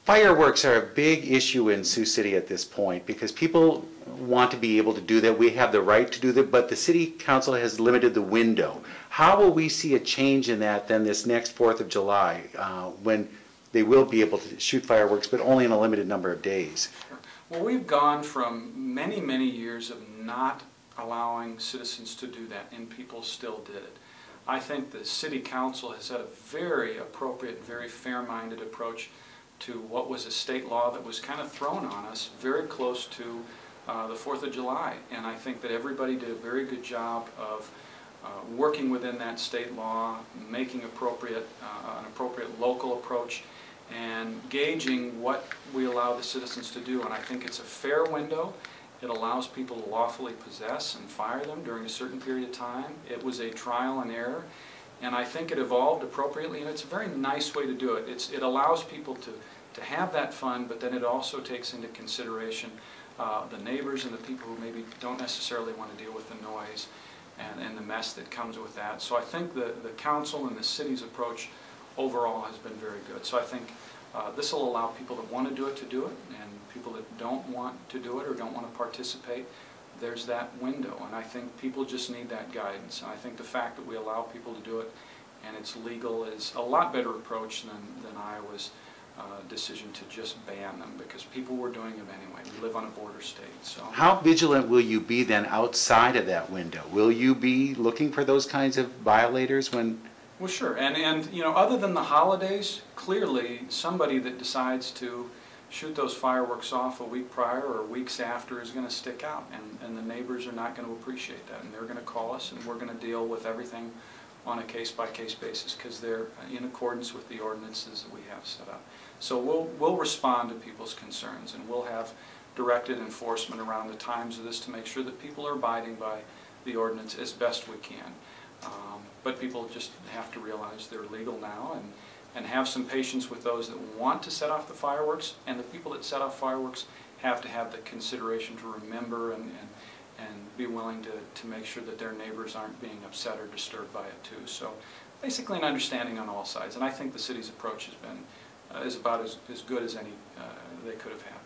Fireworks are a big issue in Sioux City at this point because people want to be able to do that. We have the right to do that, but the city council has limited the window. How will we see a change in that then this next 4th of July when they will be able to shoot fireworks, but only in a limited number of days? Sure. Well, we've gone from many, many years of not allowing citizens to do that, and people still did it. I think the city council has had a very appropriate, very fair-minded approach to what was a state law that was kind of thrown on us very close to the 4th of July. And I think that everybody did a very good job of working within that state law, making an appropriate local approach, and gauging what we allow the citizens to do. And I think it's a fair window. It allows people to lawfully possess and fire them during a certain period of time. It was a trial and error. And I think it evolved appropriately, and it's a very nice way to do it. It allows people to have that fun, but then it also takes into consideration the neighbors and the people who maybe don't necessarily want to deal with the noise and the mess that comes with that. So I think the council and the city's approach overall has been very good. So I think this will allow people that want to do it, and people that don't want to do it or don't want to participate. There's that window, and I think people just need that guidance. And I think the fact that we allow people to do it and it's legal is a lot better approach than Iowa's decision to just ban them, because people were doing them anyway. We live on a border state. So how vigilant will you be then outside of that window? Will you be looking for those kinds of violators when? Well, sure, and you know, other than the holidays, clearly somebody that decides to shoot those fireworks off a week prior or weeks after is going to stick out, and the neighbors are not going to appreciate that, and they're going to call us, and we're going to deal with everything on a case-by-case basis because they're in accordance with the ordinances that we have set up. So we'll respond to people's concerns, and we'll have directed enforcement around the times of this to make sure that people are abiding by the ordinance as best we can. But people just have to realize they're legal now, and have some patience with those that want to set off the fireworks, and the people that set off fireworks have to have the consideration to remember and be willing to make sure that their neighbors aren't being upset or disturbed by it too. So basically an understanding on all sides, and I think the city's approach has been is about as good as any they could have had.